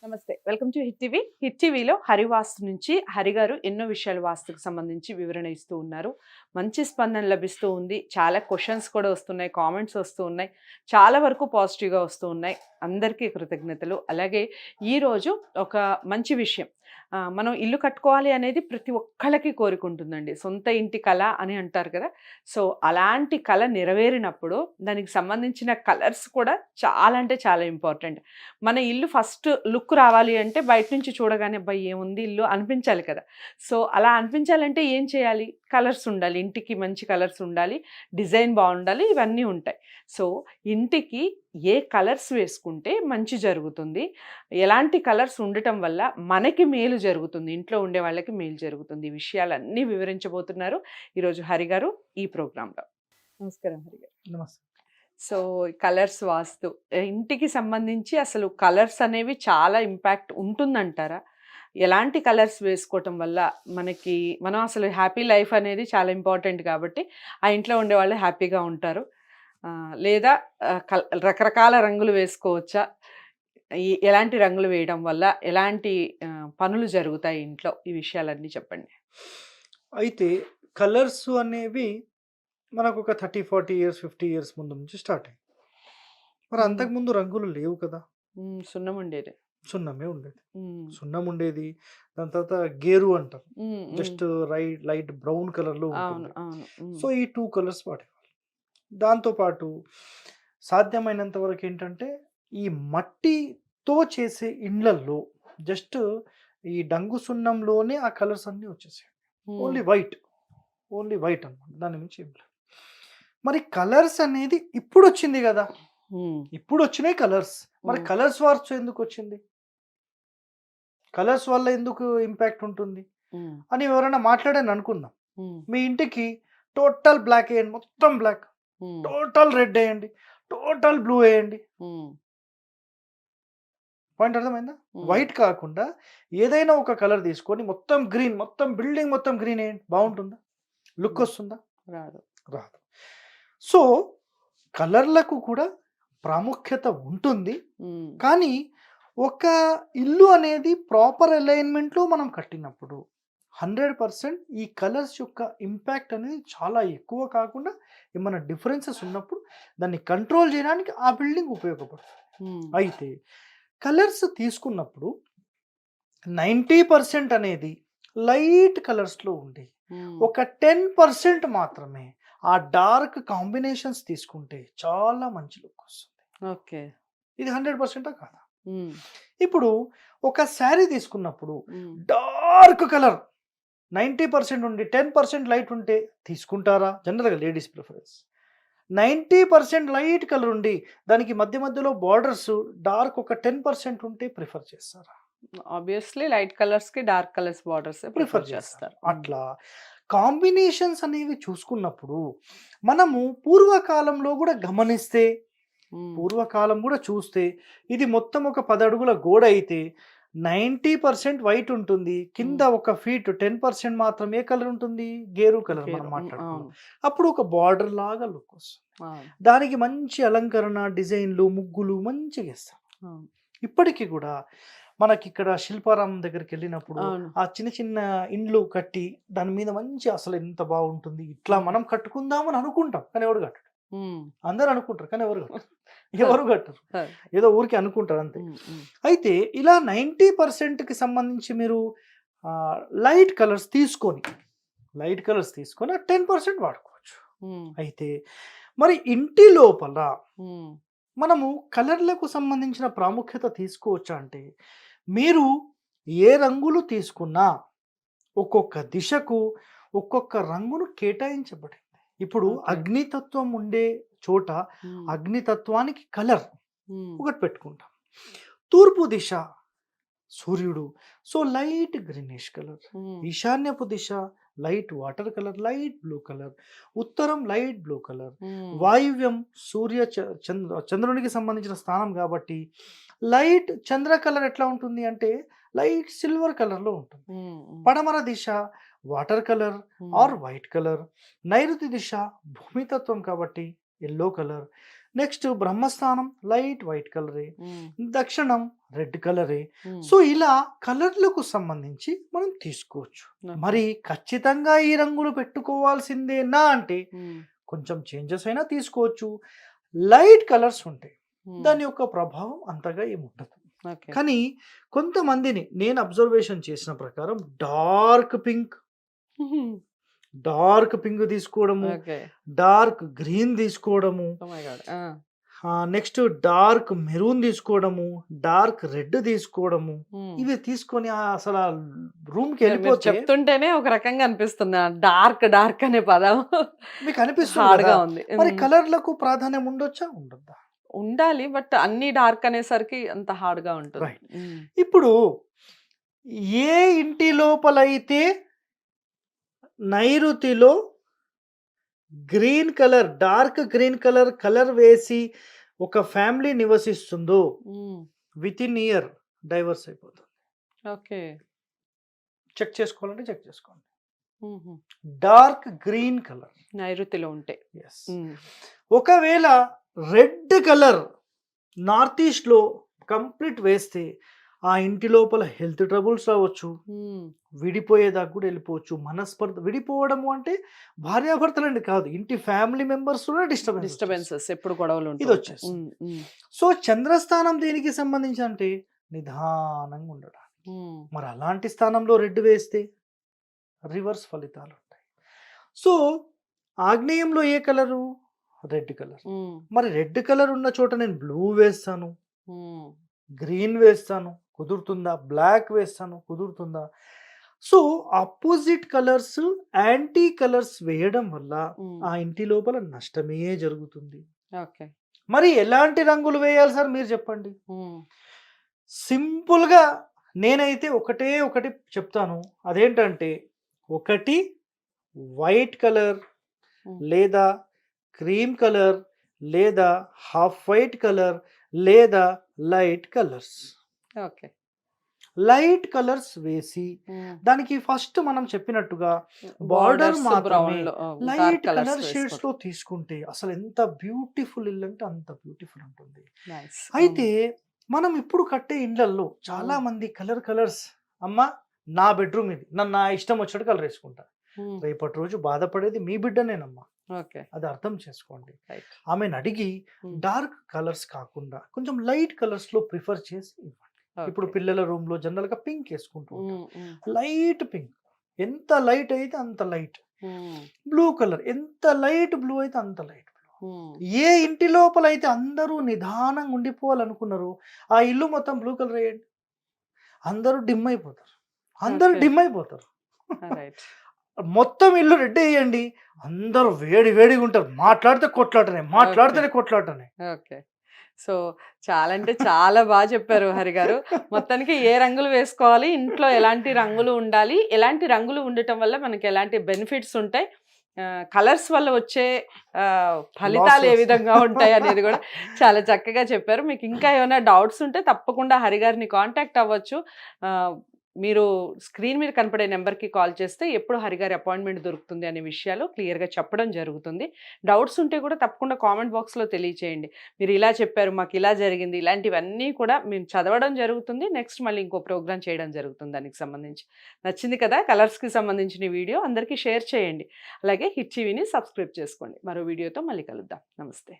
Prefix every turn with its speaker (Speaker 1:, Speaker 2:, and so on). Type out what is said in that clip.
Speaker 1: నమస్తే. Welcome to hit TV. Hit టీవీలో హరివాస్తు నుంచి హరి గారు ఎన్నో విషయాలు వాస్తుకు సంబంధించి వివరణ ఇస్తూ ఉన్నారు. మంచి స్పందన లభిస్తూ ఉంది. చాలా క్వెషన్స్ కూడా వస్తున్నాయి. కామెంట్స్ వస్తూ ఉన్నాయి. చాలా వరకు పాజిటివ్‌గా వస్తూ ఉన్నాయి. అందరికీ కృతజ్ఞతలు. అలాగే ఈరోజు ఒక మంచి విషయం. మనం ఇల్లు కట్టుకోవాలి అనేది ప్రతి ఒక్కళ్ళకి కోరిక ఉంటుందండి. సొంత ఇంటి కల అని అంటారు కదా! సో, అలాంటి కల నెరవేరినప్పుడు దానికి సంబంధించిన కలర్స్ కూడా చాలా అంటే చాలా ఇంపార్టెంట్. మన ఇల్లు ఫస్ట్ లుక్ రావాలి అంటే బయట నుంచి చూడగానే అబ్బా! ఏముంది ఇల్లు అనిపించాలి కదా! సో, అలా అనిపించాలంటే ఏం చేయాలి? కలర్స్ ఉండాలి. ఇంటికి మంచి కలర్స్ ఉండాలి. డిజైన్ బావుండాలి. ఇవన్నీ ఉంటాయి. సో, ఇంటికి ఏ కలర్స్ వేసుకుంటే మంచి జరుగుతుంది? ఎలాంటి కలర్స్ ఉండటం వల్ల మనకి మేలు జరుగుతుంది? ఇంట్లో ఉండే వాళ్ళకి మేలు జరుగుతుంది. ఈ విషయాలన్నీ వివరించబోతున్నారు ఈరోజు హరి గారు ఈ ప్రోగ్రామ్‌లో. నమస్కారం హరి గారు.
Speaker 2: నమస్తే.
Speaker 1: సో, కలర్స్ వాస్తు ఇంటికి సంబంధించి అసలు కలర్స్ అనేవి చాలా ఇంపాక్ట్ ఉంటుందంటారా? ఎలాంటి కలర్స్ వేసుకోవటం వల్ల మనం అసలు హ్యాపీ లైఫ్ అనేది చాలా ఇంపార్టెంట్ కాబట్టి ఆ ఇంట్లో ఉండేవాళ్ళు హ్యాపీగా ఉంటారు. లేదా రకరకాల రంగులు వేసుకోవచ్చా? ఎలాంటి రంగులు వేయడం వల్ల ఎలాంటి పనులు జరుగుతాయి ఇంట్లో? ఈ విషయాలన్నీ చెప్పండి.
Speaker 2: అయితే కలర్స్ అనేవి మనకొక 30, 40 ఇయర్స్, 50 ఇయర్స్ ముందు నుంచి స్టార్ట్ అయ్యాయి. మరి
Speaker 1: హ్మ్.
Speaker 2: అంతకుముందు రంగులు లేవు కదా!
Speaker 1: సున్నం ఉండేది.
Speaker 2: సున్నమే ఉండేది.
Speaker 1: హ్మ్.
Speaker 2: సున్నం ఉండేది. దాని తర్వాత గేరు అంటారు.
Speaker 1: హ్మ్. హ్మ్.
Speaker 2: జస్ట్ లైట్ బ్రౌన్ కలర్‌లో
Speaker 1: అవును.
Speaker 2: ఉంటుంది.
Speaker 1: అవును.
Speaker 2: సో, ఈ 2 కలర్స్ వాడేవాళ్ళు. దాంతో పాటు సాధ్యమైనంత వరకేంటంటే, ఈ మట్టితో చేసే ఇండ్లల్లో జస్ట్ ఈ డంగు సున్నంలోనే ఆ కలర్స్ అన్నీ వచ్చేసాయి.
Speaker 1: హ్మ్.
Speaker 2: Only white. ఓన్లీ వైట్ అన్నమాట. దాని మించి ఏం లేదు. మరి కలర్స్ అనేది ఇప్పుడొచ్చింది గదా!
Speaker 1: హ్మ్.
Speaker 2: ఇప్పుడొచ్చినాయి కలర్స్. మరి
Speaker 1: హ్మ్.
Speaker 2: Colours wars ఎందుకొచ్చింది? కలర్స్ వల్ల ఎందుకు ఇంపాక్ట్ ఉంటుంది?
Speaker 1: హ్మ్.
Speaker 2: అని ఎవరైనా మాట్లాడాను అనుకుందాం.
Speaker 1: హ్మ్.
Speaker 2: మీ ఇంటికి టోటల్ బ్లాక్ ఎయండి. మొత్తం బ్లాక్.
Speaker 1: హ్మ్.
Speaker 2: టోటల్ రెడ్ ఎయండి. టోటల్ బ్లూ ఎయండి.
Speaker 1: హ్మ్.
Speaker 2: పాయింట్ అర్థమైందా?
Speaker 1: హ్మ్.
Speaker 2: వైట్ కాకుండా ఏదైనా ఒక కలర్ తీసుకొని మొత్తం గ్రీన్, మొత్తం బిల్డింగ్ మొత్తం గ్రీన్ ఎయండి. బావుంటుందా? లుక్
Speaker 1: హ్మ్.
Speaker 2: వస్తుందా?
Speaker 1: రాదు.
Speaker 2: రాదు. సో, కలర్‌లకు కూడా ప్రాముఖ్యత ఉంటుంది.
Speaker 1: హ్మ్.
Speaker 2: కానీ, ఒక ఇల్లు అనేది ప్రాపర్ అలైన్‌మెంట్‌లో మనం కట్టినప్పుడు 100% ఈ కలర్స్ యొక్క ఇంపాక్ట్ అనేది చాలా ఎక్కువ కాకుండా ఏమన్నా డిఫరెన్సెస్ ఉన్నప్పుడు దాన్ని కంట్రోల్ చేయడానికి ఆ బిల్డింగ్ ఉపయోగపడుతుంది.
Speaker 1: హ్మ్.
Speaker 2: అయితే కలర్స్ తీసుకున్నప్పుడు 90% అనేది లైట్ కలర్స్‌లో ఉండి,
Speaker 1: హ్మ్.
Speaker 2: ఒక 10% మాత్రమే ఆ డార్క్ కాంబినేషన్స్ తీసుకుంటే చాలా మంచి లుక్ వస్తుంది.
Speaker 1: ఓకే.
Speaker 2: ఇది 100% కాదా?
Speaker 1: హ్మ్.
Speaker 2: ఇప్పుడు ఒక శారీ తీసుకున్నప్పుడు
Speaker 1: హ్మ్.
Speaker 2: డార్క్ కలర్ 90% ఉండి 10% లైట్ ఉంటే తీసుకుంటారా? జనరల్‌గా లేడీస్ ప్రిఫరెన్స్. 90% లైట్ కలర్ ఉండి దానికి మధ్య మధ్యలో బోర్డర్స్ డార్క్ ఒక 10% ఉంటే ప్రిఫర్ చేస్తారా?
Speaker 1: ఆబ్వియస్లీ లైట్ కలర్స్‌కి డార్క్ కలర్స్ బార్డర్సే
Speaker 2: ప్రిఫర్
Speaker 1: ప్రిఫర్
Speaker 2: చేస్తారు.
Speaker 1: చేస్తారు. హ్మ్.
Speaker 2: అట్లా కాంబినేషన్స్ అనేవి చూసుకున్నప్పుడు మనము పూర్వకాలంలో గూడా గమనిస్తే,
Speaker 1: హ్మ్.
Speaker 2: పూర్వకాలం గూడా చూస్తే ఇది మొత్తం ఒక 10 అడుగుల గోడ అయితే 90% వైట్ ఉంటుంది. కింద
Speaker 1: హ్మ్.
Speaker 2: ఒక ఫీట్ 10% మాత్రం ఏ కలర్ ఉంటుంది? గేరు కలర్ మనం
Speaker 1: గేరు. హ్మ్.
Speaker 2: మాట్లాడుకున్నాం.
Speaker 1: అవును.
Speaker 2: అప్పుడు ఒక బార్డర్ లాగా లుక్ వస్తుంది.
Speaker 1: అవును.
Speaker 2: దానికి మంచి అలంకరణ, డిజైన్‌లు, ముగ్గులు మంచిగేస్తారు.
Speaker 1: అవును.
Speaker 2: ఇప్పటికి గూడా మనకిక్కడ శిల్పారామం దగ్గరికెళ్ళినప్పుడు
Speaker 1: అవును.
Speaker 2: ఆ చిన్న చిన్న ఇండ్లు కట్టి దాని మీద మంచి అసలు ఎంత బావుంటుంది. ఇట్లా
Speaker 1: హ్మ్.
Speaker 2: మనం కట్టుకుందాం అని అనుకుంటాం. కానీ ఎవడు కట్టడు.
Speaker 1: హ్మ్.
Speaker 2: అందరూ అనుకుంటారు. కానీ ఎవరు కట్టరు. ఎవరు కట్టరు.
Speaker 1: సరే.
Speaker 2: ఏదో ఊరికే అనుకుంటారు అంతే.
Speaker 1: హ్మ్. హ్మ్.
Speaker 2: అయితే ఇలా 90%కి సంబంధించి మీరు లైట్ కలర్స్ తీసుకొని, లైట్ కలర్స్ తీసుకొని ఆ 10% వాడుకోవచ్చు.
Speaker 1: హ్మ్.
Speaker 2: అయితే మరి ఇంటి లోపల
Speaker 1: హ్మ్.
Speaker 2: మనము కలర్‌లకు సంబంధించిన ప్రాముఖ్యత తీసుకోవచ్చా అంటే, మీరు ఏ రంగులు తీసుకున్నా ఒక్కొక్క దిశకు ఒక్కొక్క రంగును కేటాయించబడింది. ఇప్పుడు
Speaker 1: ఓకే.
Speaker 2: అగ్నితత్వం ఉండే చోట
Speaker 1: హ్మ్.
Speaker 2: అగ్నితత్వానికి కలర్
Speaker 1: హ్మ్.
Speaker 2: ఒకటి పెట్టుకుంటాం. తూర్పు దిశ సూర్యుడు. So, light greenish colour.
Speaker 1: Hmm.
Speaker 2: ఈశాన్యపు దిశ light water colour, light blue colour. ఉత్తరం లైట్ బ్లూ కలర్.
Speaker 1: హ్మ్.
Speaker 2: వాయువ్యం సూర్య చ చంద్రునికి సంబంధించిన స్థానం కాబట్టి లైట్ చంద్ర కలర్ ఎట్లా ఉంటుంది అంటే లైట్ సిల్వర్ కలర్‌లో ఉంటుంది.
Speaker 1: హ్మ్. హ్మ్.
Speaker 2: పడమర దిశ water colour
Speaker 1: hmm.
Speaker 2: Or white colour. నైరుతి దిశ భూమితత్వం కాబట్టి ఎల్లో కలర్. నెక్స్ట్ బ్రహ్మస్థానం లైట్ వైట్ కలరే, దక్షిణం రెడ్ కలరే. సో ఇలా కలర్లకు సంబంధించి మనం తీసుకోవచ్చు. మరి ఖచ్చితంగా ఈ రంగులు పెట్టుకోవాల్సిందేనా అంటే కొంచెం చేంజెస్ అయినా తీసుకోవచ్చు. లైట్ కలర్స్ ఉంటాయి, దాని యొక్క ప్రభావం అంతగా ఏముండదు. కానీ కొంతమందిని నేను అబ్జర్వేషన్ చేసిన ప్రకారం డార్క్ పింక్ తీసుకోవడము, డార్క్ గ్రీన్ తీసుకోవడము, నెక్స్ట్ డార్క్ మెరూన్ తీసుకోవడము, డార్క్ రెడ్ తీసుకోవడము, ఇవి తీసుకొని అసలు ఆ రూమ్ కి వెళ్ళిపోతే
Speaker 1: చెప్తుంటేనే ఒక రకంగా అనిపిస్తుంది డార్క్ డార్క్ అనే పదం
Speaker 2: మీకు అనిపిస్తుంది. మరి కలర్లకు ప్రాధాన్యం ఉండొచ్చా ఉండొద్దా?
Speaker 1: ఉండాలి, బట్ అన్ని డార్క్ అనేసరికి అంత హార్డ్ గా ఉంటుంది.
Speaker 2: ఇప్పుడు ఏ ఇంటి లోపలైతే నైరుతిలో green colour, dark green colour వేసి ఒక ఫ్యామిలీ నివసిస్తుందో విత్ ఇన్ ఇయర్ డైవర్స్ అయిపోతుంది.
Speaker 1: ఓకే,
Speaker 2: చెక్ చేసుకోవాలంటే చెక్ చేసుకోండి. డార్క్ గ్రీన్ కలర్
Speaker 1: నైరుతిలో ఉంటే.
Speaker 2: ఒకవేళ రెడ్ కలర్ నార్త్ ఈస్ట్ లో కంప్లీట్ వేస్తే ఆ ఇంటి లోపల హెల్త్ ట్రబుల్స్ రావచ్చు, విడిపోయేదాకా కూడా వెళ్ళిపోవచ్చు. మనస్పర్ధ, విడిపోవడము అంటే భార్యాభర్తలండి కాదు, ఇంటి ఫ్యామిలీ మెంబర్స్ కూడా
Speaker 1: డిస్టర్బెన్సెస్, ఎప్పుడు గొడవలు
Speaker 2: ఇది వచ్చేస్తుంది. సో చంద్రస్థానం దేనికి సంబంధించి అంటే నిదానంగా ఉండడానికి. మరి అలాంటి స్థానంలో రెడ్ వేస్తే రివర్స్ ఫలితాలు ఉంటాయి. సో ఆగ్నేయంలో ఏ కలరు? Red colour. మరి రెడ్ కలర్ ఉన్న చోట నేను బ్లూ వేస్తాను, గ్రీన్ వేస్తాను, కుదురుతుందా? బ్లాక్ వేస్తాను, కుదురుతుందా? So opposite colours, anti colours వేయడం వల్ల ఆ ఇంటి లోపల నష్టమే జరుగుతుంది. మరి ఎలాంటి రంగులు వేయాలి సార్ మీరు చెప్పండి. సింపుల్ గా నేనైతే ఒకటి చెప్తాను, అదేంటంటే ఒకటి వైట్ కలర్ లేదా క్రీమ్ కలర్ లేదా హాఫ్ వైట్ కలర్ లేదా లైట్ కలర్స్. లైట్ కలర్స్ వేసి దానికి ఫస్ట్ మనం చెప్పినట్టుగా బార్డర్ మాత్రమే లైట్ కలర్ షేడ్స్ లో తీసుకుంటే అసలు ఎంత బ్యూటిఫుల్ ఇల్లు అంటే అంత బ్యూటిఫుల్ ఉంటుంది. అయితే మనం ఇప్పుడు కట్టే ఇండ్లల్లో చాలా మంది కలర్స్, అమ్మా నా బెడ్రూమ్ ఇది, నన్ను నా ఇష్టం వచ్చినట్టు కలర్ వేసుకుంటా. రేపటి రోజు బాధపడేది మీ బిడ్డనేనమ్మా, అది అర్థం చేసుకోండి. ఆమెను అడిగి డార్క్ కలర్స్ కాకుండా కొంచెం లైట్ కలర్స్ లో ప్రిఫర్ చేసి ఇవ్వండి. ఇప్పుడు పిల్లల రూమ్ లో జనరల్ గా పింక్ వేసుకుంటూ లైట్ పింక్, ఎంత లైట్ అయితే అంత లైట్. బ్లూ కలర్, ఎంత లైట్ బ్లూ అయితే అంత లైట్ బ్లూ. ఏ ఇంటి లోపల అయితే అందరూ నిదానంగా ఉండిపోవాలనుకున్నారు ఆ ఇల్లు మొత్తం బ్లూ కలర్ వేయండి, అందరూ డిమ్ అయిపోతారు. మొత్తం ఇల్లు రెడ్ వేయండి, అందరూ వేడిగా ఉంటారు, మాట్లాడితేనే కొట్లాటనే.
Speaker 1: ఓకే, సో చాలా అంటే చాలా బాగా చెప్పారు హరి గారు. మొత్తానికి ఏ రంగులు వేసుకోవాలి, ఇంట్లో ఎలాంటి రంగులు ఉండాలి, ఎలాంటి రంగులు ఉండటం వల్ల మనకి ఎలాంటి బెనిఫిట్స్ ఉంటాయి, కలర్స్ వల్ల వచ్చే ఫలితాలు ఏ విధంగా ఉంటాయి అనేది కూడా చాలా చక్కగా చెప్పారు. మీకు ఇంకా ఏమైనా డౌట్స్ ఉంటే తప్పకుండా హరి గారిని కాంటాక్ట్ అవ్వచ్చు. మీరు స్క్రీన్ మీద కనపడే నెంబర్కి కాల్ చేస్తే ఎప్పుడు హరిగారి అపాయింట్మెంట్ దొరుకుతుంది అనే విషయాలు క్లియర్గా చెప్పడం జరుగుతుంది. డౌట్స్ ఉంటే కూడా తప్పకుండా కామెంట్ బాక్స్లో తెలియచేయండి. మీరు ఇలా చెప్పారు, మాకు ఇలా జరిగింది, ఇలాంటివన్నీ కూడా మేము చదవడం జరుగుతుంది. నెక్స్ట్ మళ్ళీ ఇంకో ప్రోగ్రామ్ చేయడం జరుగుతుంది దానికి సంబంధించి. నచ్చింది కదా కలర్స్కి సంబంధించిన వీడియో, అందరికీ షేర్ చేయండి. అలాగే హిట్ టీవీని సబ్స్క్రైబ్ చేసుకోండి. మరో వీడియోతో మళ్ళీ కలుద్దాం. నమస్తే.